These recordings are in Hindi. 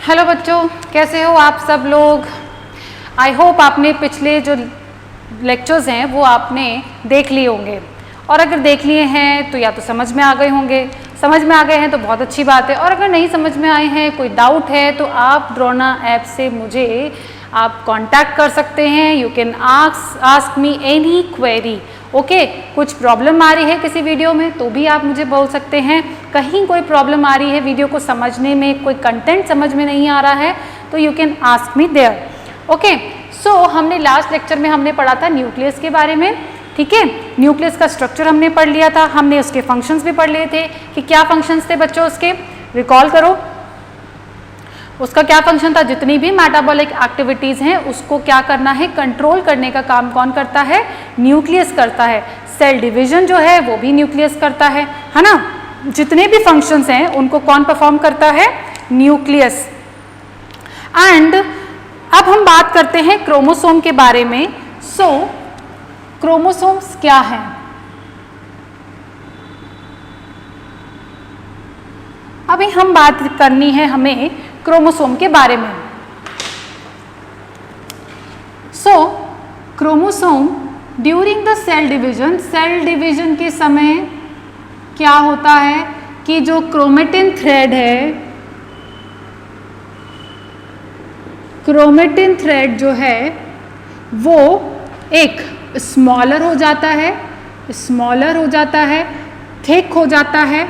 हेलो बच्चों, कैसे हो आप सब लोग। आई होप आपने पिछले जो लेक्चर्स हैं वो आपने देख लिए होंगे, और अगर देख लिए हैं तो या तो समझ में आ गए होंगे। समझ में आ गए हैं तो बहुत अच्छी बात है, और अगर नहीं समझ में आए हैं, कोई डाउट है, तो आप ड्रोना ऐप से मुझे आप कांटेक्ट कर सकते हैं। You can ask me any query. Okay, कुछ प्रॉब्लम आ रही है किसी वीडियो में तो भी आप मुझे बोल सकते हैं। कहीं कोई प्रॉब्लम आ रही है वीडियो को समझने में, कोई कंटेंट समझ में नहीं आ रहा है, तो you can ask me there. Okay, so हमने लास्ट लेक्चर में हमने पढ़ा था न्यूक्लियस के बारे में। ठीक है, न्यूक्लियस का स्ट्रक्चर हमने पढ़ लिया था, हमने उसके फंक्शंस भी पढ़ लिए थे कि क्या फंक्शंस थे बच्चों उसके। रिकॉल करो उसका क्या फंक्शन था। जितनी भी मेटाबॉलिक एक्टिविटीज हैं उसको क्या करना है, कंट्रोल करने का काम कौन करता है, न्यूक्लियस करता है। सेल डिवीजन जो है वो भी न्यूक्लियस करता है ना। जितने भी फंक्शंस हैं उनको कौन परफॉर्म करता है, न्यूक्लियस। एंड अब हम बात करते हैं क्रोमोसोम के बारे में। सो क्रोमोसोम्स क्या हैं। अभी हम बात करनी है हमें क्रोमोसोम के बारे में। So chromosome during the cell division के समय क्या होता है कि जो क्रोमेटिन थ्रेड है, क्रोमेटिन थ्रेड जो है वो एक स्मॉलर हो जाता है, थिक हो जाता है,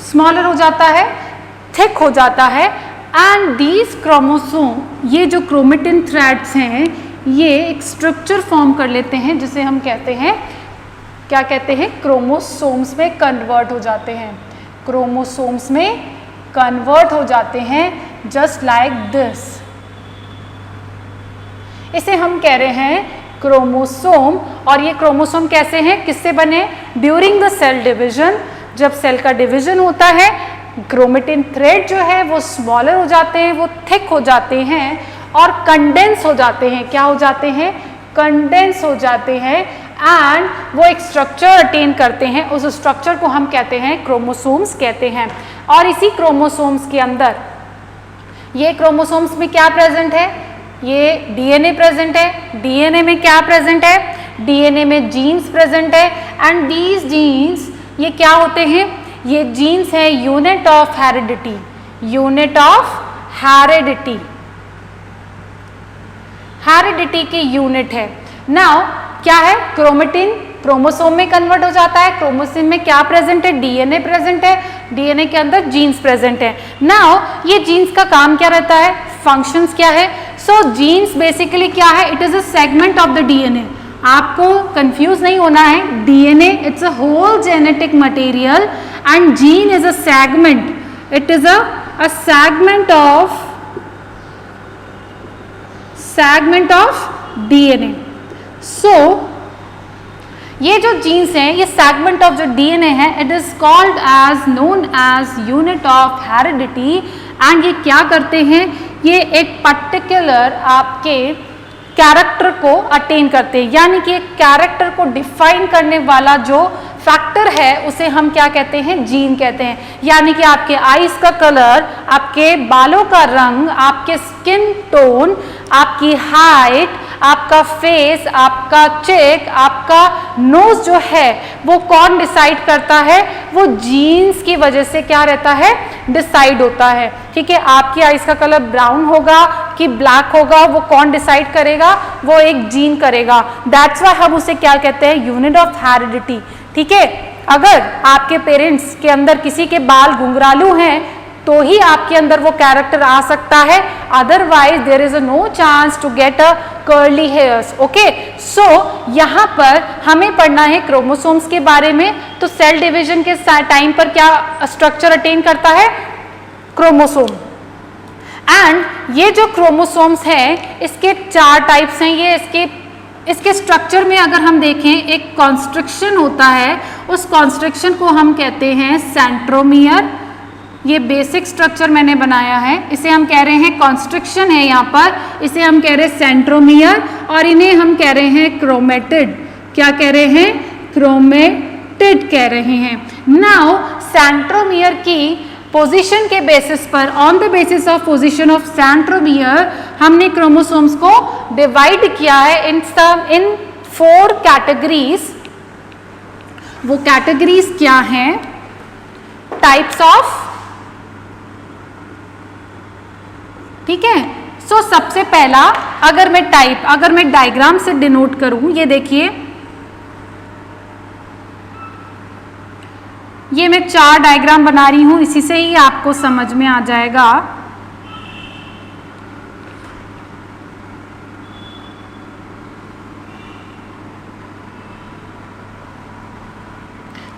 स्मॉलर हो जाता है, थिक हो जाता है। एंड दीज क्रोमोसोम, ये जो क्रोमेटिन थ्रेड्स हैं, ये एक स्ट्रक्चर फॉर्म कर लेते हैं जिसे हम कहते हैं, क्या कहते हैं, क्रोमोसोम्स में कन्वर्ट हो जाते हैं। क्रोमोसोम्स में कन्वर्ट हो जाते हैं जस्ट लाइक दिस। इसे हम कह रहे हैं क्रोमोसोम। और ये क्रोमोसोम कैसे हैं, किससे बने, ड्यूरिंग द सेल डिवीजन। जब सेल का डिवीजन होता है, क्रोमेटिन थ्रेड जो है वो स्मॉलर हो जाते हैं, वो थिक हो जाते हैं और कंडेंस हो जाते हैं। क्या हो जाते हैं, कंडेंस हो जाते हैं। एंड वो एक स्ट्रक्चर अटेन करते हैं, उस स्ट्रक्चर को हम कहते हैं क्रोमोसोम्स कहते हैं। और इसी क्रोमोसोम्स के अंदर, ये क्रोमोसोम्स में क्या प्रेजेंट है, ये डीएनए प्रेजेंट है। डीएनए में क्या प्रेजेंट है, डीएनए में जीन्स प्रेजेंट है। एंड दीज जीन्स, ये क्या होते हैं, ये जीन्स है यूनिट ऑफ हेरिडिटी, हेरिडिटी की यूनिट है। नाउ क्या है, क्रोमेटिन क्रोमोसोम में कन्वर्ट हो जाता है। क्रोमोसोम में क्या प्रेजेंट है, डीएनए प्रेजेंट है, डीएनए के अंदर जीन्स प्रेजेंट है। नाउ ये जीन्स का काम क्या रहता है, फंक्शंस क्या है। सो जीन्स बेसिकली क्या है, it is a segment of the DNA. आपको कंफ्यूज नहीं होना है, DNA it's a whole genetic material and gene is a segment, it is a segment of DNA. So ये जो जीन्स हैं, ये सेगमेंट ऑफ जो डीएनए है, it is called as known as unit of heredity. And ये क्या करते हैं, ये एक पर्टिकुलर आपके कैरेक्टर को अटेन करते हैं, यानी कि एक कैरेक्टर को डिफाइन करने वाला जो फैक्टर है उसे हम क्या कहते हैं, जीन कहते हैं। यानी कि आपके आईज का कलर, आपके बालों का रंग, आपके स्किन टोन, आपकी हाइट, आपका फेस, आपका चेक, आपका नोज जो है वो कौन डिसाइड करता है, वो जीन्स की वजह से क्या रहता है, डिसाइड होता है। ठीक है, आपकी आईज का कलर ब्राउन होगा कि ब्लैक होगा, वो कौन डिसाइड करेगा, वो एक जीन करेगा। दैट्स व्हाई हम उसे क्या कहते हैं, यूनिट ऑफ हेरिडिटी। ठीक है, अगर आपके पेरेंट्स के अंदर किसी के बाल घुंघरालू हैं तो ही आपके अंदर वो कैरेक्टर आ सकता है, otherwise there is no chance to get a curly hairs. Okay, so यहाँ पर हमें पढ़ना है क्रोमोसोम्स के बारे में। तो सेल डिवीजन के टाइम पर क्या स्ट्रक्चर अटेन करता है, क्रोमोसोम। एंड ये जो क्रोमोसोम्स हैं, इसके 4 टाइप्स हैं। ये इसके स्ट्रक्चर में अगर हम देखें, एक कॉन्स्ट्रिक्शन होता है, उस कॉन्स्ट्रिक्शन को हम कहते हैं सेंट्रोमियर। ये बेसिक स्ट्रक्चर मैंने बनाया है, इसे हम कह रहे हैं कॉन्स्ट्रिक्शन है यहाँ पर, इसे हम कह रहे हैं सेंट्रोमियर, और इन्हें हम कह रहे हैं क्रोमेटिड। क्या कह रहे हैं, क्रोमेटिड कह रहे हैं। नाउ सेंट्रोमियर की पोजीशन के बेसिस पर, on the basis of position of centromere, हमने क्रोमोसोम्स को डिवाइड किया है इन 4 कैटेगरीज। वो कैटेगरीज क्या हैं? टाइप्स ऑफ, ठीक है। सो सबसे पहला, अगर मैं डायग्राम से डिनोट करूं, ये देखिए, ये मैं 4 डायग्राम बना रही हूं, इसी से ही आपको समझ में आ जाएगा।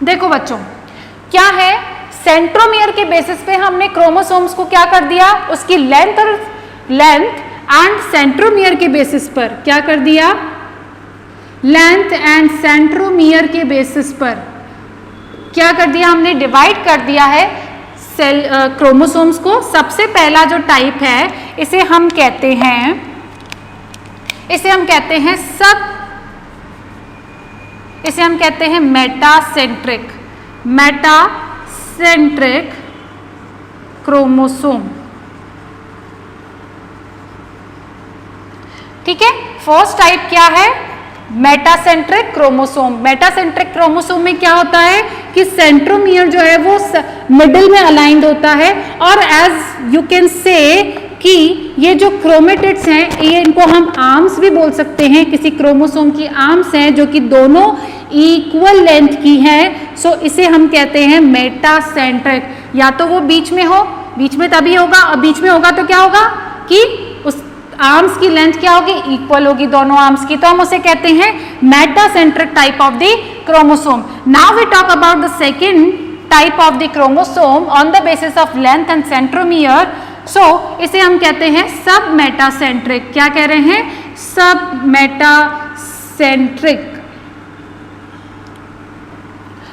देखो बच्चों, क्या है, सेंट्रोमियर के बेसिस पे हमने क्रोमोसोम्स को क्या कर दिया, उसकी लेंथ एंड सेंट्रोमियर के बेसिस पर क्या कर दिया, लेंथ एंड सेंट्रोमियर के बेसिस पर क्या कर दिया, हमने डिवाइड कर दिया है क्रोमोसोम्स को। सबसे पहला जो टाइप है, इसे हम कहते हैं मेटासेंट्रिक क्रोमोसोम, ठीक है। फर्स्ट टाइप क्या है, मेटासेंट्रिक क्रोमोसोम। मेटासेंट्रिक क्रोमोसोम में क्या होता है कि सेंट्रोमियर जो है वो मिडिल में अलाइंड होता है, और एज यू कैन से कि ये जो क्रोमेटिड्स हैं, ये इनको हम आर्म्स भी बोल सकते हैं, किसी क्रोमोसोम की आर्म्स हैं जो कि दोनों इक्वल लेंथ की हैं। सो इसे हम कहते हैं मेटासेंट्रिक। या तो वो बीच में हो, बीच में तभी होगा, और बीच में होगा तो क्या होगा कि उस आर्म्स की लेंथ क्या होगी, इक्वल होगी दोनों आर्म्स की, तो हम उसे कहते हैं metacentric type of the chromosome. Now we talk about the second type of the chromosome on the basis of length and centromere. So इसे हम कहते हैं सब मेटासेंट्रिक। क्या कह रहे हैं, सब मेटासेंट्रिक।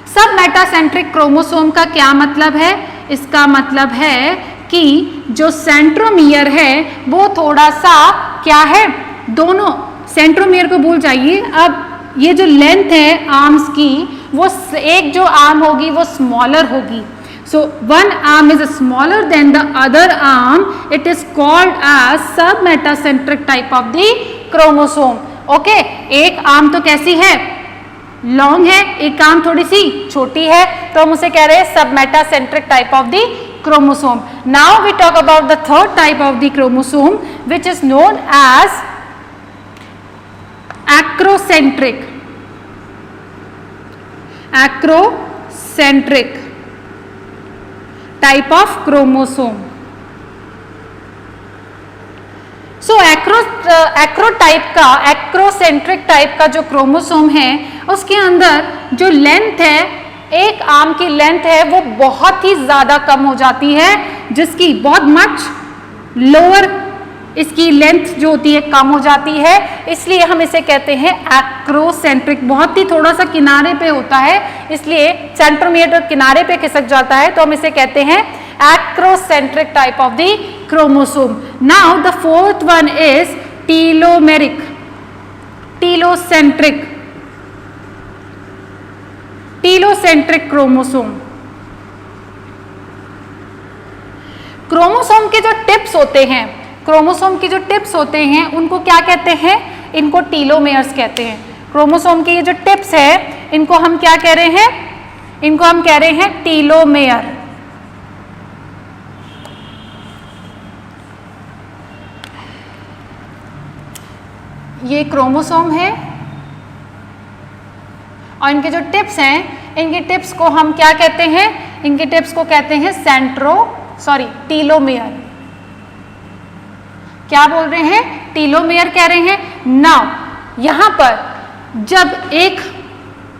सब मेटासेंट्रिक क्रोमोसोम का क्या मतलब है, इसका मतलब है कि जो सेंट्रोमियर है वो थोड़ा सा क्या है, दोनों सेंट्रोमियर को भूल जाइए। अब ये जो लेंथ है आर्म्स की, वो एक जो आर्म होगी वो स्मॉलर होगी। So one arm is smaller than the other arm, it is called as sub metacentric type of the chromosome. Okay, एक आर्म तो कैसी है, लॉन्ग है, एक आर्म थोड़ी सी छोटी है, तो हम उसे कह रहे हैं सब metacentric type of the chromosome. Now we talk about the third type of the chromosome, which is known as acrocentric type of chromosome. So acrocentric type का जो क्रोमोसोम है, उसके अंदर जो लेंथ है, एक आर्म की लेंथ है वो बहुत ही ज्यादा कम हो जाती है, जिसकी बहुत मच लोअर इसकी लेंथ जो होती है कम हो जाती है, इसलिए हम इसे कहते हैं एक्रोसेंट्रिक। बहुत ही थोड़ा सा किनारे पे होता है, इसलिए सेंट्रोमियर किनारे पे खिसक जाता है, तो हम इसे कहते हैं acrocentric type of the chromosome. Now the fourth one is telocentric chromosome. Chromosome के जो टिप्स होते हैं, उनको क्या कहते हैं, इनको टीलोमेयर्स कहते हैं। क्रोमोसोम के ये जो टिप्स है, इनको हम क्या कह रहे हैं, इनको हम कह रहे हैं टीलोमेयर। ये क्रोमोसोम है और इनके जो टिप्स हैं, इनके टिप्स को हम क्या कहते हैं, इनके टिप्स को कहते हैं टीलोमेयर। क्या बोल रहे हैं, टीलोमेयर कह रहे हैं। नाउ यहां पर जब एक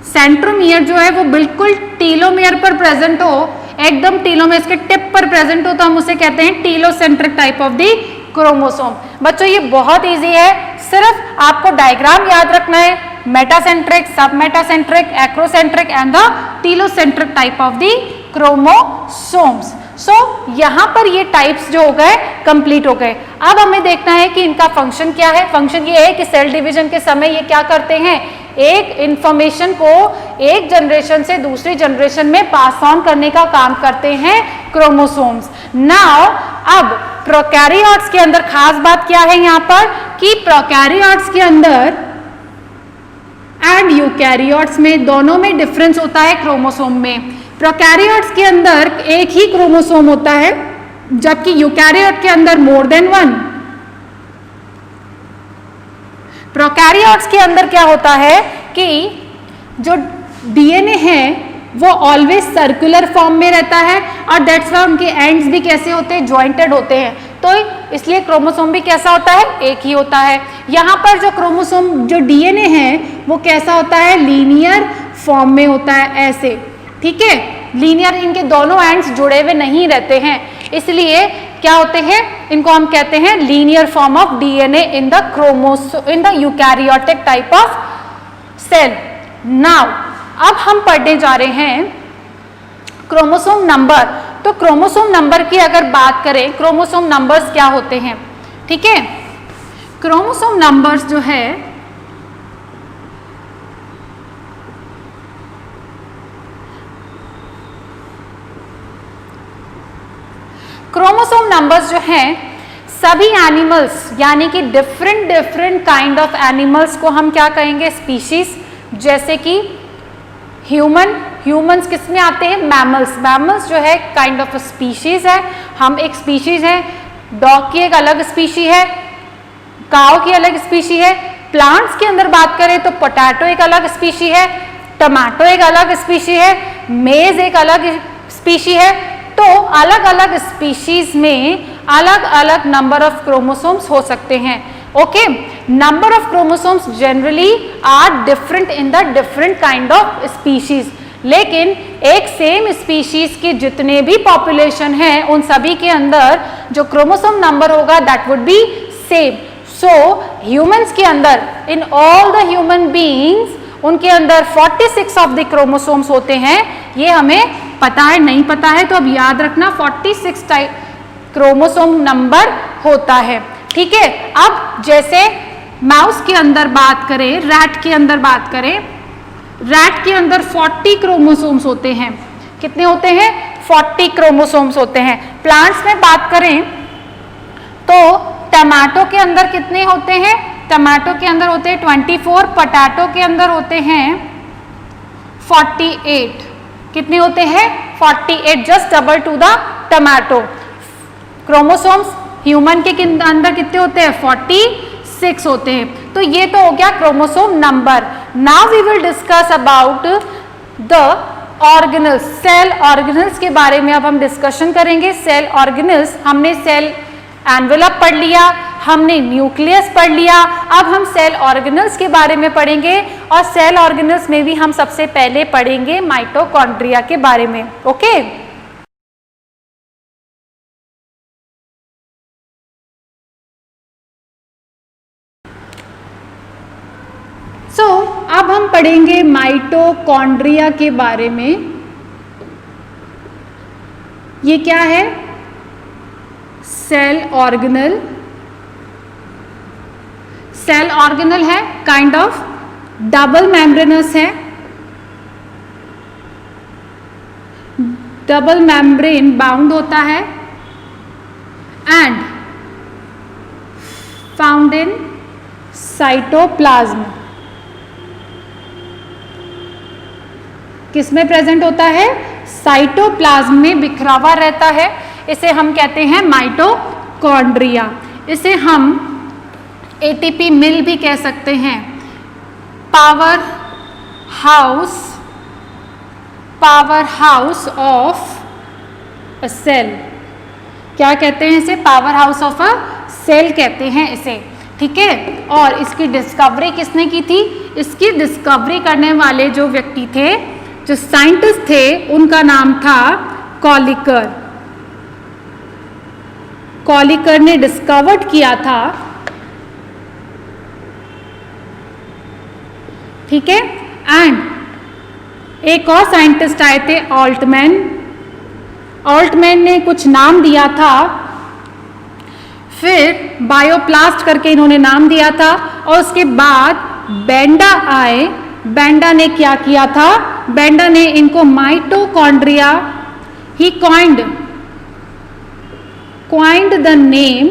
सेंट्रोमियर जो है वो बिल्कुल टीलोमेयर पर प्रेजेंट हो, एकदम टीलोमेयर के टिप पर प्रेजेंट हो, तो हम उसे कहते हैं telocentric type of the chromosome. बच्चों ये बहुत इजी है, सिर्फ आपको डायग्राम याद रखना है, metacentric, sub metacentric, acrocentric and the telocentric type of the chromosomes. So यहां पर ये टाइप्स जो हो गए कंप्लीट हो गए। अब हमें देखना है कि इनका फंक्शन क्या है। फंक्शन ये है कि सेल डिवीजन के समय ये क्या करते हैं, एक इंफॉर्मेशन को एक जनरेशन से दूसरी जनरेशन में पास ऑन करने का काम करते हैं क्रोमोसोम्स। नाउ अब प्रोकैरियोट्स के अंदर खास बात क्या है यहाँ पर कि प्रोकैरियोट्स के अंदर एंड यूकैरियोट्स में दोनों में डिफरेंस होता है क्रोमोसोम में। प्रोकैरियोट्स के अंदर एक ही क्रोमोसोम होता है जबकि यूकैरियोट के अंदर मोर देन वन। प्रोकैरियोट्स के अंदर क्या होता है कि जो डीएनए है वो ऑलवेज सर्कुलर फॉर्म में रहता है और दैट्स वाई उनके एंड्स भी कैसे होते हैं, जॉइंटेड होते हैं, तो इसलिए क्रोमोसोम भी कैसा होता है, एक ही होता है। यहाँ पर जो क्रोमोसोम जो डीएनए है वो कैसा होता है, लीनियर फॉर्म में होता है, ऐसे, ठीक है, लीनियर, इनके दोनों एंड्स जुड़े हुए नहीं रहते हैं, इसलिए क्या होते हैं, इनको हम कहते हैं linear form of DNA in the eukaryotic type of cell. Now अब हम पढ़ने जा रहे हैं क्रोमोसोम नंबर। तो क्रोमोसोम नंबर की अगर बात करें, क्रोमोसोम नंबर्स क्या होते हैं, ठीक है, क्रोमोसोम नंबर्स जो है क्रोमोसोम नंबर्स जो हैं सभी एनिमल्स यानी कि डिफरेंट काइंड ऑफ एनिमल्स को हम क्या कहेंगे, स्पीशीज, जैसे कि ह्यूमंस किस में आते हैं, मैमल्स जो है काइंड ऑफ स्पीशीज है, हम एक स्पीशीज है, डॉग की एक अलग स्पीशी है, काऊ की अलग स्पीशी है। प्लांट्स के अंदर बात करें तो पोटैटो एक अलग स्पीशी है, टमाटो एक अलग स्पीशी है, मेज एक अलग स्पीशी है। तो अलग अलग स्पीशीज में अलग अलग नंबर ऑफ क्रोमोसोम्स हो सकते हैं। Okay, number of chromosomes generally are different in the different kind of species, लेकिन एक सेम स्पीशीज के जितने भी पॉपुलेशन है उन सभी के अंदर जो क्रोमोसोम नंबर होगा that would be same. So humans के अंदर, in all the human beings, उनके अंदर 46 ऑफ द क्रोमोसोम्स होते हैं। ये हमें पता है, नहीं पता है तो अब याद रखना 46 टाइप क्रोमोसोम नंबर होता है, ठीक है। अब जैसे माउस के अंदर बात करें, रैट के अंदर बात करें, रैट के अंदर 40 क्रोमोसोम्स होते हैं। कितने होते हैं, 40 क्रोमोसोम्स होते हैं। प्लांट्स में बात करें तो टमाटो के अंदर कितने होते हैं, टमाटो के अंदर होते हैं 24, पोटैटो के अंदर होते हैं 48। कितने होते हैं, 48, just double two the tomato. Chromosomes human के अंदर कितने होते हैं, 46 होते हैं। तो ये तो हो गया chromosome number. Now we will discuss about the organelles, cell organelles के बारे में अब हम डिस्कशन करेंगे। सेल ऑर्गेनल्स, हमने सेल एनवेलप पढ़ लिया, हमने न्यूक्लियस पढ़ लिया, अब हम सेल ऑर्गेनल्स के बारे में पढ़ेंगे और सेल ऑर्गेनल्स में भी हम सबसे पहले पढ़ेंगे माइटोकॉन्ड्रिया के बारे में। ओके, सो अब हम पढ़ेंगे माइटोकॉन्ड्रिया के बारे में। ये क्या है, सेल ऑर्गेनल। सेल ऑर्गेनल है काइंड ऑफ डबल मेम्ब्रेनस है, डबल मेम्ब्रेन बाउंड होता है एंड फाउंड इन साइटोप्लाज्म। किसमें प्रेजेंट होता है, साइटोप्लाज्म में बिखरा हुआ रहता है। इसे हम कहते हैं माइटोकॉन्ड्रिया। इसे हम एटीपी मिल भी कह सकते हैं, power house of a cell. क्या कहते हैं इसे, power house of a cell कहते हैं इसे, ठीक है। और इसकी डिस्कवरी किसने की थी, इसकी डिस्कवरी करने वाले जो व्यक्ति थे, जो साइंटिस्ट थे, उनका नाम था कॉलिकर। कॉलिकर ने डिस्कवर्ड किया था, ठीक है। एंड एक और साइंटिस्ट आए थे, ऑल्टमैन। ऑल्टमैन ने कुछ नाम दिया था, फिर बायोप्लास्ट करके इन्होंने नाम दिया था, और उसके बाद बेंडा आए बेंडा ने क्या किया था? बेंडा ने इनको mitochondria, he coined the name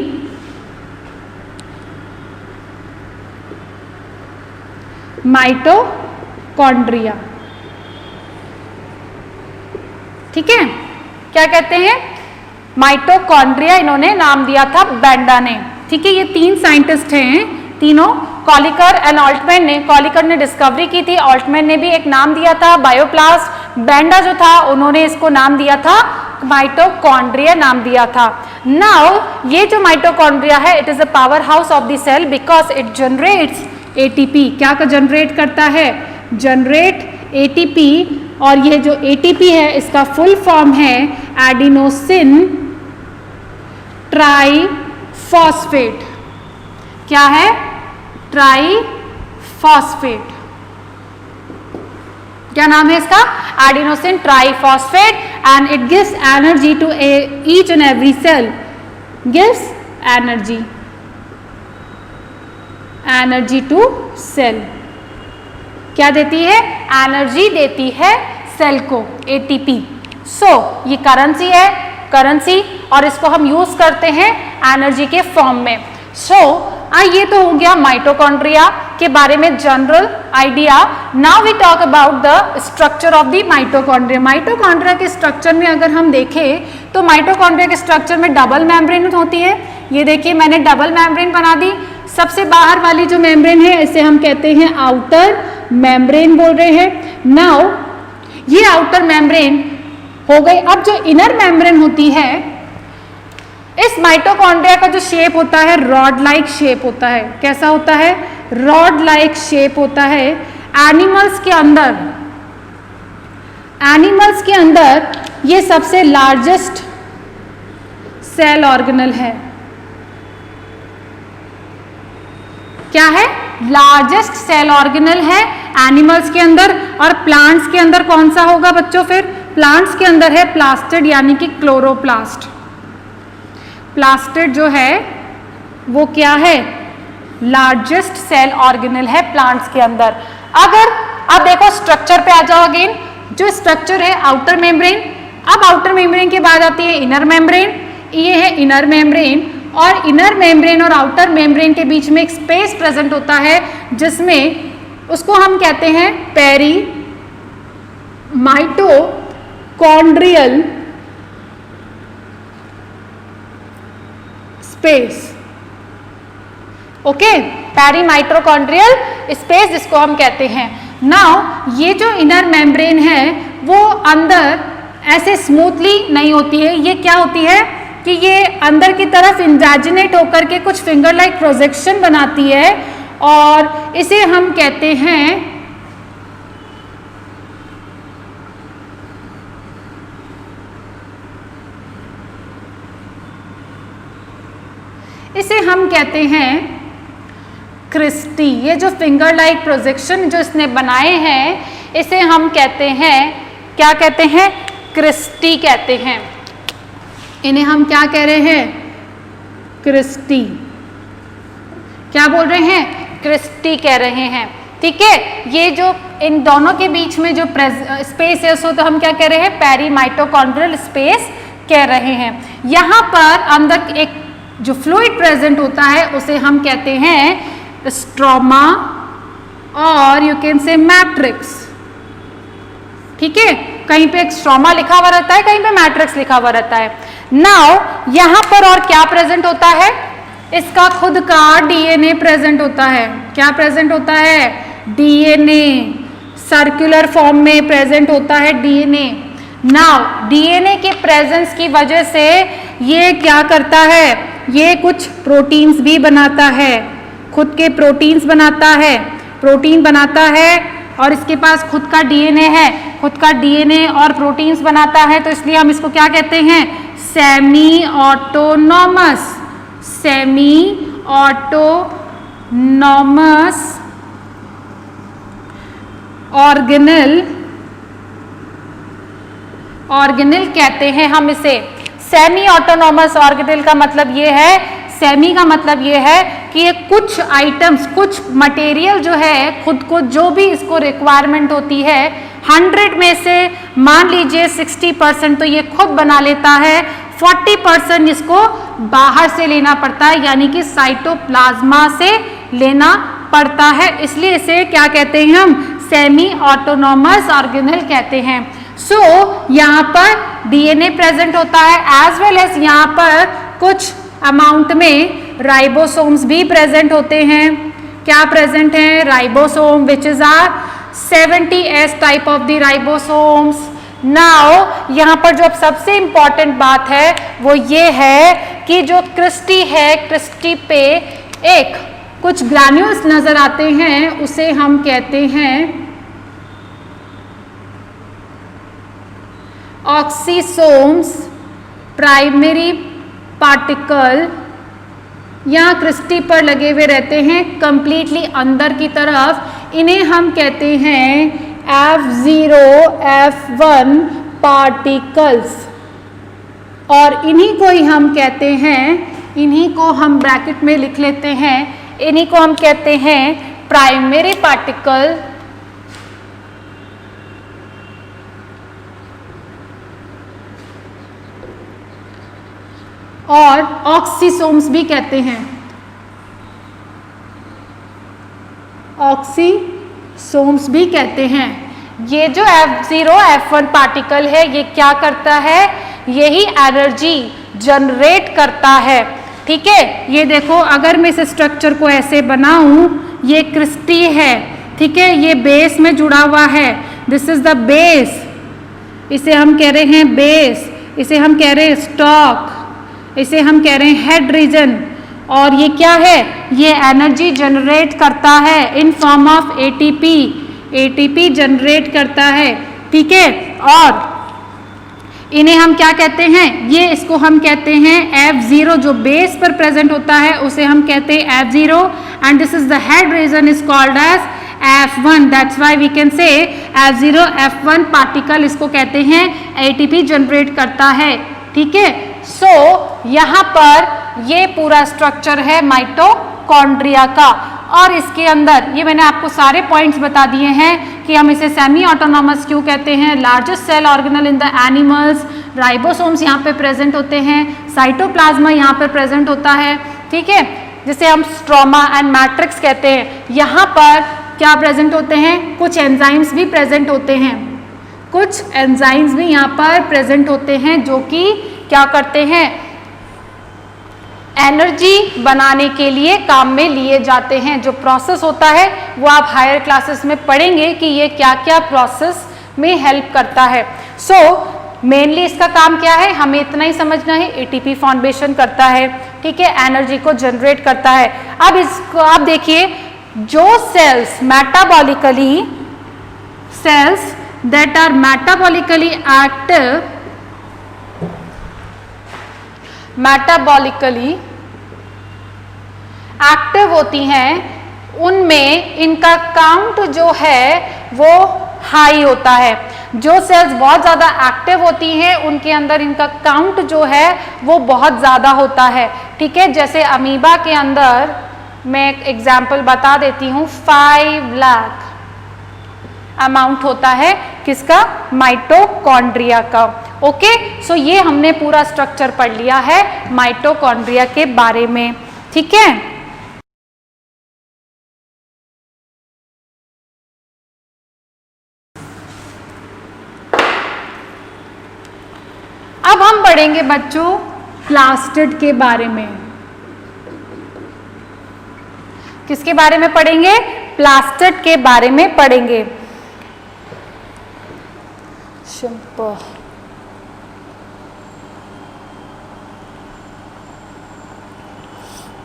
mitochondria. ठीक है, क्या कहते हैं? माइटोकॉन्ड्रिया इन्होंने नाम दिया था बेंडा ने। ठीक है, ये 3 साइंटिस्ट हैं, तीनों कॉलिकर एंड ऑल्टमैन ने। कॉलिकर ने डिस्कवरी की थी, ऑल्टमैन ने भी एक नाम दिया था बायोप्लास्ट। बेंडा जो था उन्होंने इसको नाम दिया था माइटोकॉन्ड्रिया नाम दिया था। नाउ ये जो माइटोकॉन्ड्रिया है, it is a power house of the cell because it generates ATP. क्या का जनरेट करता है? Generate ATP. और ये जो एटीपी है इसका फुल फॉर्म है एडिनोसिन ट्राइफॉस्फेट। क्या है? ट्राइफॉस्फेट। क्या नाम है इसका? Adenosine triphosphate. And it gives energy to each and every cell. Gives energy to cell. क्या देती है? एनर्जी देती है सेल को, एटीपी। सो ये करेंसी है, करेंसी, और इसको हम यूज करते हैं एनर्जी के फॉर्म में। सो ये तो हो गया माइटोकॉन्ड्रिया के बारे में general idea. Now we talk about the structure of the mitochondria. Mitochondria के स्ट्रक्चर में अगर हम देखें तो माइटोकॉन्ड्रिया के स्ट्रक्चर में डबल मेम्ब्रेन होती है। ये देखिए मैंने डबल मेम्ब्रेन बना दी। सबसे बाहर वाली जो मेम्ब्रेन है इसे हम कहते हैं आउटर मेम्ब्रेन बोल रहे हैं। नाउ ये आउटर मेम्ब्रेन हो गई। अब जो इनर मेम्ब्रेन होती है, इस माइटोकॉन्ड्रिया का जो शेप होता है रॉड लाइक शेप होता है। कैसा होता है? रॉड लाइक शेप होता है। एनिमल्स के अंदर ये सबसे लार्जेस्ट सेल ऑर्गेनल है। क्या है? लार्जेस्ट सेल ऑर्गेनल है एनिमल्स के अंदर। और प्लांट्स के अंदर कौन सा होगा बच्चों? फिर प्लांट्स के अंदर है प्लास्टिड यानी कि क्लोरोप्लास्ट। प्लास्टिड जो है वो क्या है? लार्जेस्ट सेल ऑर्गेनल है प्लांट्स के अंदर। अगर अब देखो स्ट्रक्चर पे आ जाओ अगेन। जो स्ट्रक्चर है आउटर मेम्ब्रेन, अब आउटर मेम्ब्रेन के बाद आती है इनर मेम्ब्रेन। ये है इनर मेम्ब्रेन, और इनर मेम्ब्रेन और आउटर मेम्ब्रेन के बीच में एक स्पेस प्रेजेंट होता है जिसमें उसको हम कहते हैं peri mitochondrial space. Okay, peri mitochondrial space जिसको हम कहते हैं। नाउ ये जो इनर मेम्ब्रेन है वो अंदर ऐसे स्मूथली नहीं होती है। ये क्या होती है कि ये अंदर की तरफ इंवैजिनेट होकर के कुछ फिंगर लाइक प्रोजेक्शन बनाती है, और इसे हम कहते हैं क्रिस्टी। ये जो फिंगर लाइक प्रोजेक्शन जो इसने बनाए हैं इसे हम कहते हैं, क्या कहते हैं? क्रिस्टी कहते हैं। इन्हें हम क्या कह रहे हैं? क्रिस्टी। क्या बोल रहे हैं? क्रिस्टी कह रहे हैं। ठीक है, ये जो इन दोनों के बीच में जो स्पेस है उसको तो हम क्या कह रहे हैं? पेरी माइटोकॉन्ड्रियल स्पेस कह रहे हैं। यहाँ पर अंदर एक जो फ्लूइड प्रेजेंट होता है उसे हम कहते हैं स्ट्रोमा, और यू कैन से मैट्रिक्स। ठीक है, कहीं पे स्ट्रोमा लिखा हुआ रहता है, कहीं पे मैट्रिक्स लिखा हुआ रहता है। नाउ यहाँ पर और क्या प्रेजेंट होता है? इसका खुद का डीएनए प्रेजेंट होता है। क्या प्रेजेंट होता है? डीएनए सर्कुलर फॉर्म में प्रेजेंट होता है डीएनए। नाउ डीएनए के प्रेजेंस की वजह से ये क्या करता है? ये कुछ प्रोटीन्स भी बनाता है, खुद के प्रोटीन्स बनाता है, प्रोटीन बनाता है, और इसके पास खुद का डीएनए है, खुद का डीएनए और प्रोटीन्स बनाता है। तो इसलिए हम इसको क्या कहते हैं? Semi autonomous. Semi autonomous organelle कहते हैं हम इसे। सेमी ऑटोनॉमस ऑर्गेनेल का मतलब ये है, सेमी का मतलब ये है कि कि ये कुछ आइटम्स, कुछ मटेरियल जो है खुद को जो भी इसको रिक्वायरमेंट होती है 100 में से मान लीजिए 60% तो ये खुद बना लेता है, 40% इसको बाहर से लेना पड़ता है, यानी कि साइटोप्लाज्मा से लेना पड़ता है। इसलिए इसे क्या कहते हैं हम? सेमी ऑटोनॉमस ऑर्गेनेल कहते हैं। सो यहाँ पर डीएनए प्रेजेंट होता है, एज वेल एज यहाँ पर कुछ अमाउंट में राइबोसोम्स भी प्रेजेंट होते हैं। क्या प्रेजेंट हैं? Ribosome, which is are 70S type of the ribosomes. Now यहाँ पर जो सबसे इंपॉर्टेंट बात है वो ये है कि जो क्रिस्टी है, क्रिस्टी पे एक कुछ ग्रैन्यूल्स नजर आते हैं, उसे हम कहते हैं ऑक्सीसोम्स प्राइमरी पार्टिकल। यहाँ क्रिस्टी पर लगे हुए रहते हैं कंप्लीटली अंदर की तरफ। इन्हें हम कहते हैं F0 F1 पार्टिकल्स, और इन्हीं को ही हम कहते हैं, इन्हीं को हम ब्रैकेट में लिख लेते हैं, इन्हीं को हम कहते हैं प्राइमरी पार्टिकल और ऑक्सीसोम्स भी कहते हैं। ऑक्सीसोम्स भी कहते हैं। ये जो F0 F1 पार्टिकल है ये क्या करता है? यही एनर्जी जनरेट करता है। ठीक है, ये देखो अगर मैं इस स्ट्रक्चर को ऐसे बनाऊं, ये क्रिस्टी है, ठीक है, ये बेस में जुड़ा हुआ है, दिस इज द बेस, इसे हम कह रहे हैं बेस, इसे हम कह रहे हैं स्टॉक, इसे हम कह रहे हैं हेड रीजन। और ये क्या है? ये एनर्जी जनरेट करता है in form of ATP, ATP generate करता है। ठीक है, और इन्हें हम क्या कहते हैं? ये इसको हम कहते हैं F0, जो बेस पर प्रेजेंट होता है उसे हम कहते हैं F0, and this is the head region is called as F1, that's why we can say F0 F1 particle इसको कहते हैं एटीपी जनरेट करता है। ठीक है, सो यहाँ पर ये पूरा स्ट्रक्चर है माइटोकॉन्ड्रिया का, और इसके अंदर ये मैंने आपको सारे पॉइंट्स बता दिए हैं कि हम इसे सेमी ऑटोनॉमस क्यों कहते हैं। Largest cell organelle in the animals, ribosomes यहाँ पे प्रेजेंट होते हैं, साइटोप्लाज्मा यहाँ पे प्रेजेंट होता है। ठीक है, जिसे हम स्ट्रोमा एंड मैट्रिक्स कहते हैं। यहाँ पर क्या प्रेजेंट होते हैं? कुछ एंजाइम्स भी प्रेजेंट होते हैं, कुछ एंजाइम्स भी यहाँ पर प्रेजेंट होते हैं जो कि क्या करते हैं? एनर्जी बनाने के लिए काम में लिए जाते हैं। जो प्रोसेस होता है वो आप हायर क्लासेस में पढ़ेंगे कि ये क्या क्या प्रोसेस में हेल्प करता है। सो मेनली इसका काम क्या है? हमें इतना ही समझना है, एटीपी फॉर्मेशन करता है, ठीक है, एनर्जी को जनरेट करता है। अब इसको आप देखिए, जो cells metabolically, cells that are metabolically active, metabolically active होती हैं, उनमें इनका काउंट जो है वो हाई होता है। जो सेल्स बहुत ज़्यादा एक्टिव होती हैं उनके अंदर इनका काउंट जो है वो बहुत ज़्यादा होता है। ठीक है, जैसे अमीबा के अंदर मैं एक एग्जाम्पल बता देती हूँ, 5 लाख अमाउंट होता है किसका? माइटोकॉन्ड्रिया का। ओके, सो ये हमने पूरा स्ट्रक्चर पढ़ लिया है माइटोकॉन्ड्रिया के बारे में। ठीक है, अब हम पढ़ेंगे बच्चों प्लास्टिड के बारे में। किसके बारे में पढ़ेंगे? प्लास्टिड के बारे में पढ़ेंगे। Simple,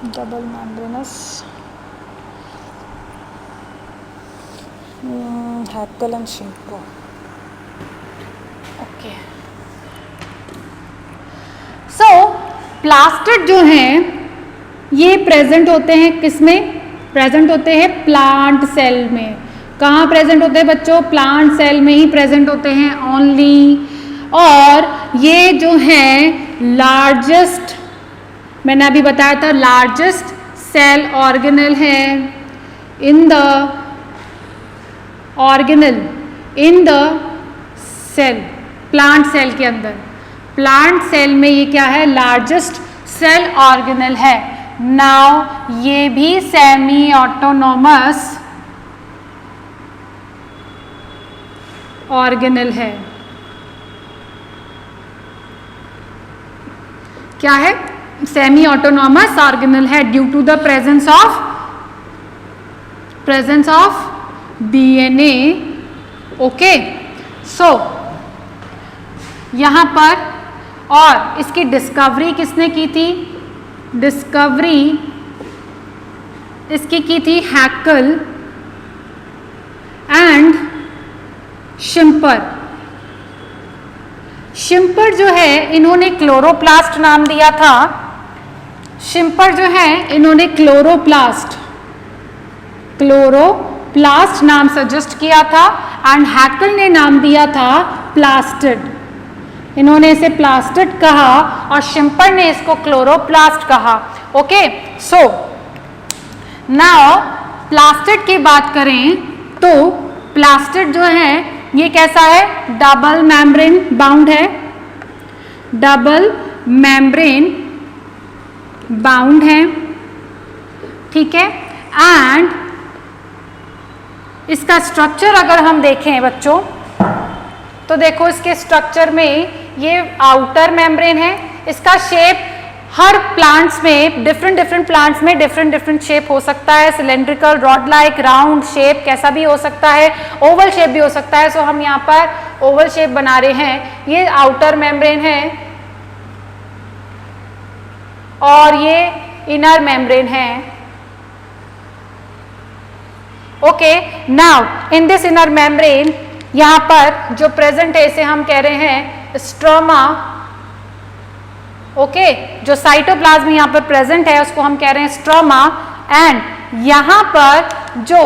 double membranous Haeckel and शिंको। ओके, सो प्लास्टिड जो हैं ये प्रेजेंट होते हैं किसमें? प्रेजेंट होते हैं प्लांट सेल में। कहाँ प्रेजेंट होते हैं बच्चों? प्लांट सेल में ही प्रेजेंट होते हैं ओनली। और ये जो हैं लार्जेस्ट, मैंने अभी बताया था, लार्जेस्ट सेल ऑर्गेनल है in the organelle in the cell, plant cell के अंदर, प्लांट सेल में ये क्या है, लार्जेस्ट सेल ऑर्गेनल है। नाउ ये भी सेमी ऑटोनॉमस ऑर्गेनल है। क्या है, सेमी ऑटोनॉमस ऑर्गेनल है due to the presence of DNA. Okay, so यहां पर, और इसकी डिस्कवरी किसने की थी, डिस्कवरी इसकी की थी हैकल एंड शिम्पर। शिम्पर जो है इन्होंने क्लोरोप्लास्ट नाम दिया था, शिम्पर जो है इन्होंने क्लोरोप्लास्ट नाम सजेस्ट किया था एंड हैकल ने नाम दिया था प्लास्टिड। इन्होंने इसे प्लास्टिड कहा और शिम्पर ने इसको क्लोरोप्लास्ट कहा। ओके, सो नाउ प्लास्टिड की बात करें तो प्लास्टिड जो है ये कैसा है, डबल मेम्ब्रेन बाउंड है, डबल मेम्ब्रेन बाउंड है, ठीक है। एंड इसका स्ट्रक्चर अगर हम देखें बच्चों, तो देखो इसके स्ट्रक्चर में ये आउटर मेम्ब्रेन है, इसका शेप हर प्लांट्स में, डिफरेंट प्लांट्स में डिफरेंट शेप हो सकता है, cylindrical, rod like, round shape कैसा भी हो सकता है, ओवल शेप भी हो सकता है। सो हम यहाँ पर ओवल शेप बना रहे हैं। ये आउटर मेम्ब्रेन है और ये इनर मेम्ब्रेन है। Okay, now in this inner membrane यहाँ पर जो प्रेजेंट है इसे हम कह रहे हैं स्ट्रोमा। ओके, जो साइटोप्लाज्म यहाँ पर प्रेजेंट है उसको हम कह रहे हैं स्ट्रोमा। एंड यहाँ पर जो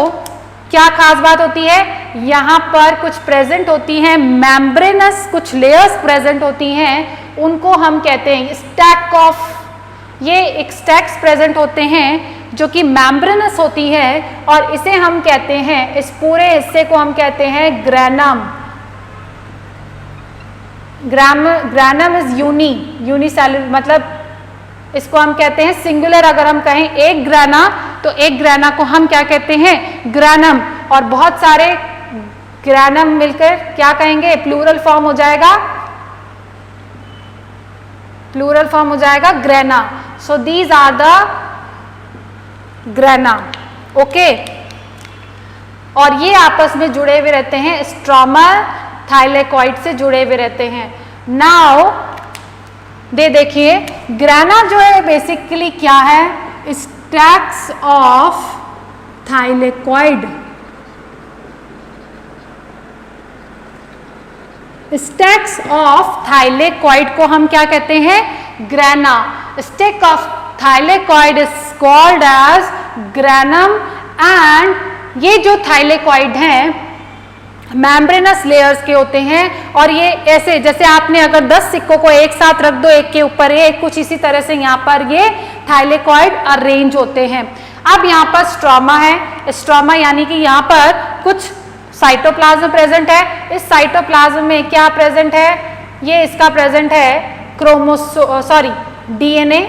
क्या खास बात होती है, यहाँ पर कुछ प्रेजेंट होती हैं मेम्ब्रेनस, कुछ लेयर्स प्रेजेंट होती हैं, उनको हम कहते हैं स्टैक ऑफ, ये एक स्टैक्स प्रेजेंट होते हैं जो कि मेम्ब्रेनस होती है और इसे हम कहते हैं, इस पूरे हिस्से को हम कहते हैं ग्रैनम। ग्रैनम इज यूनिसेलुलर, मतलब इसको हम कहते हैं सिंगुलर। अगर हम कहें एक ग्रैना, तो एक ग्रैना को हम क्या कहते हैं, ग्रैनम। और बहुत सारे ग्रैनम मिलकर क्या कहेंगे, प्लूरल फॉर्म हो जाएगा, प्लूरल फॉर्म हो जाएगा grana. So these are the grana. Okay, और ये आपस में जुड़े हुए रहते हैं, स्ट्रोमा थाइलेकॉइड से जुड़े हुए रहते हैं। नाउ देखिए ग्रैना जो है बेसिकली क्या है, stacks of thylakoid. Stacks of thylakoid को हम क्या कहते हैं, grana. Stack of thylakoid is called as granum. And ये जो थाइलेकॉइड हैं मेम्ब्रेनस लेयर्स के होते हैं और ये ऐसे, जैसे आपने अगर 10 सिक्कों को एक साथ रख दो एक के ऊपर एक, कुछ इसी तरह से यहाँ पर ये थाइलेकॉइड अरेंज होते हैं। अब यहाँ पर स्ट्रोमा है, स्ट्रोमा यानी कि यहाँ पर कुछ साइटोप्लाज्म प्रेजेंट है। इस साइटोप्लाज्म में क्या प्रेजेंट है, ये इसका प्रेजेंट है डीएनए,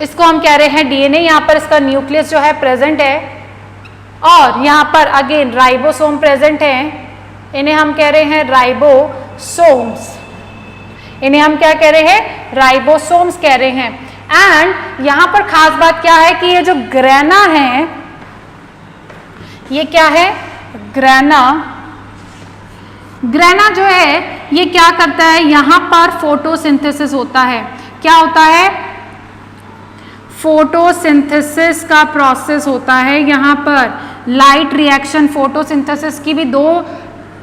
इसको हम कह रहे हैं डीएनए। यहाँ पर इसका न्यूक्लियस जो है प्रेजेंट है और यहाँ पर अगेन राइबोसोम प्रेजेंट है, इन्हें हम कह रहे हैं राइबोसोम्स। इन्हें हम क्या कह रहे हैं, राइबोसोम्स कह रहे हैं। एंड यहाँ पर खास बात क्या है कि ये जो ग्रैना है, ये क्या है, ग्रैना। ग्रैना जो है ये क्या करता है, यहाँ पर फोटोसिंथेसिस होता है। क्या होता है, फोटोसिंथेसिस का प्रोसेस होता है। यहाँ पर लाइट रिएक्शन, फोटोसिंथेसिस की भी दो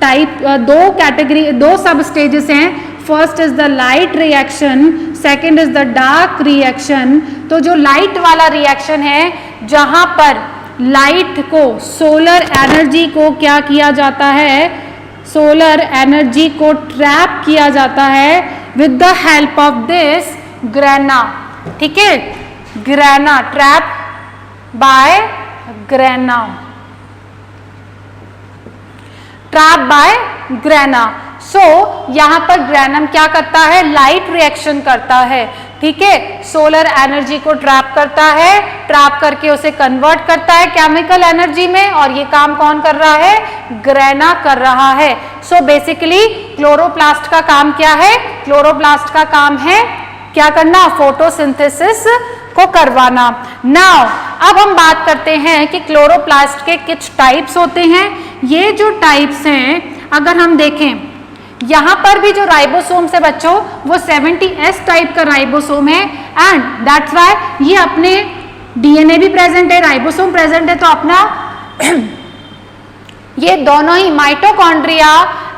कैटेगरी, दो सब स्टेजेस हैं। First is the light reaction, second is the dark reaction. तो जो लाइट वाला रिएक्शन है, जहां पर लाइट को, सोलर एनर्जी को क्या किया जाता है, सोलर एनर्जी को ट्रैप किया जाता है with the help of this grana. ठीक है, grana, trap by grana, trap by grana. So यहां पर ग्रेनम क्या करता है, लाइट रिएक्शन करता है, ठीक है, सोलर एनर्जी को ट्रैप करता है, ट्रैप करके उसे कन्वर्ट करता है केमिकल एनर्जी में, और ये काम कौन कर रहा है, ग्रेना कर रहा है। सो बेसिकली क्लोरोप्लास्ट का काम क्या है, क्लोरोप्लास्ट का काम है क्या करना, फोटोसिंथेसिस को करवाना। नाउ अब हम बात करते हैं कि क्लोरोप्लास्ट के किस टाइप्स होते हैं। ये जो टाइप्स हैं, अगर हम देखें यहां पर भी जो राइबोसोम्स है बच्चों, वो 70S टाइप का राइबोसोम है, एंड दैट्स व्हाई ये अपने डीएनए भी प्रेजेंट है, राइबोसोम प्रेजेंट है, तो अपना ये दोनों ही माइटोकॉन्ड्रिया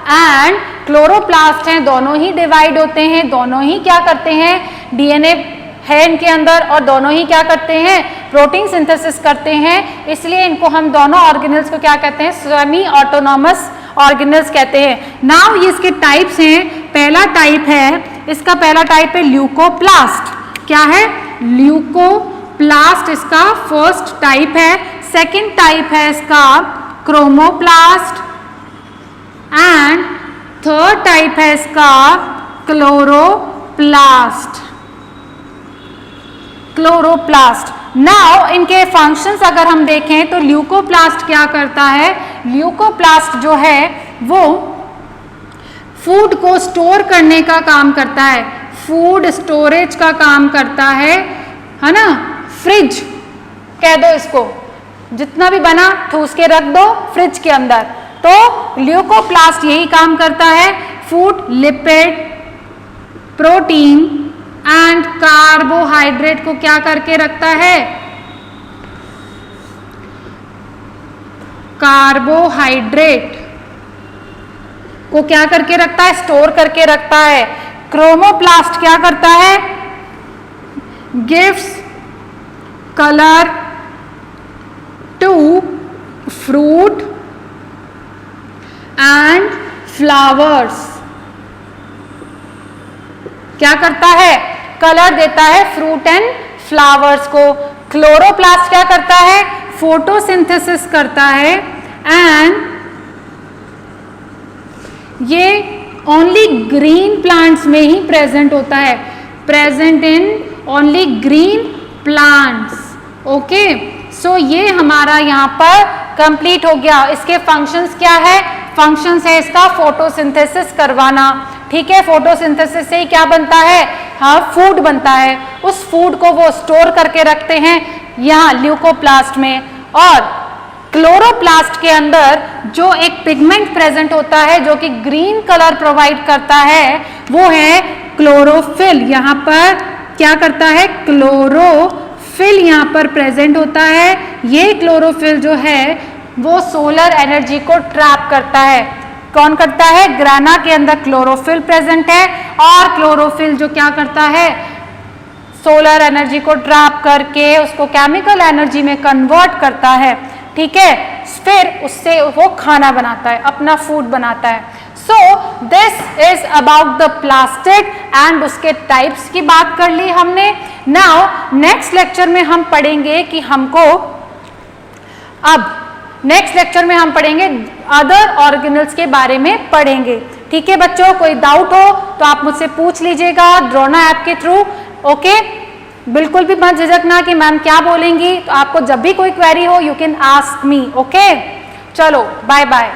एंड क्लोरोप्लास्ट हैं, दोनों ही डिवाइड होते हैं, दोनों ही क्या करते हैं, डीएनए है इनके अंदर, और दोनों ही क्या करते हैं, प्रोटीन सिंथेसिस करते हैं। इसलिए इनको हम दोनों ऑर्गेनल्स को क्या कहते हैं, सेमी ऑटोनॉमस ऑर्गेनल्स कहते हैं। नाउ ये इसके टाइप्स हैं। पहला टाइप है, इसका पहला टाइप है ल्यूकोप्लास्ट। क्या है, ल्यूकोप्लास्ट इसका फर्स्ट टाइप है। सेकंड टाइप है इसका क्रोमोप्लास्ट, एंड थर्ड टाइप है इसका क्लोरोप्लास्ट। क्लोरोप्लास्ट। नाउ इनके फंक्शंस अगर हम देखें तो ल्यूकोप्लास्ट क्या करता है, ल्यूकोप्लास्ट जो है वो फूड को स्टोर करने का काम करता है, फूड स्टोरेज का काम करता है ना, फ्रिज कह दो इसको, जितना भी बना ठूस के रख दो फ्रिज के अंदर, तो ल्यूकोप्लास्ट यही काम करता है, food, lipid, protein and carbohydrate को क्या करके रखता है, कार्बोहाइड्रेट को क्या करके रखता है, स्टोर करके रखता है। क्रोमोप्लास्ट क्या करता है, gives colour to fruit and flowers. क्या करता है, कलर देता है फ्रूट एंड फ्लावर्स को। क्लोरोप्लास्ट क्या करता है, फोटोसिंथेसिस करता है, एंड ये ओनली ग्रीन प्लांट्स में ही प्रेजेंट होता है, present in only green plants. Okay, so ये हमारा यहाँ पर कंप्लीट हो गया। इसके फंक्शंस क्या है, फंक्शंस है इसका फोटोसिंथेसिस करवाना, ठीक है, फोटोसिंथेसिस से ही क्या बनता है, हाँ, फूड बनता है। उस फूड को वो स्टोर करके रखते हैं यहाँ ल्यूकोप्लास्ट में, और क्लोरोप्लास्ट के अंदर जो एक पिगमेंट प्रेजेंट होता है जो कि ग्रीन कलर प्रोवाइड करता है, वो है क्लोरोफिल। यहाँ पर क्या करता है, क्लोरोफिल यहाँ पर प्रेजेंट होता है। ये क्लोरोफिल जो है वो सोलर एनर्जी को ट्रैप करता है। कौन करता है, ग्राना के अंदर क्लोरोफिल प्रेजेंट है, और क्लोरोफिल जो क्या करता है, सोलर एनर्जी को ट्रैप करके उसको केमिकल एनर्जी में कन्वर्ट करता है, ठीक है, फिर उससे वो खाना बनाता है, अपना फूड बनाता है। So this is about the plastid and उसके टाइप्स की बात कर ली हमने। नाउ नेक्स्ट लेक्चर में हम पढ़ेंगे कि हमको, अब नेक्स्ट लेक्चर में हम पढ़ेंगे अदर ऑर्गेनल्स के बारे में पढ़ेंगे, ठीक है बच्चों। कोई डाउट हो तो आप मुझसे पूछ लीजिएगा ड्रोना ऐप के थ्रू, ओके। बिल्कुल भी मत झिझकना कि मैम क्या बोलेंगी, तो आपको जब भी कोई क्वेरी हो you can ask me, okay. चलो बाय बाय।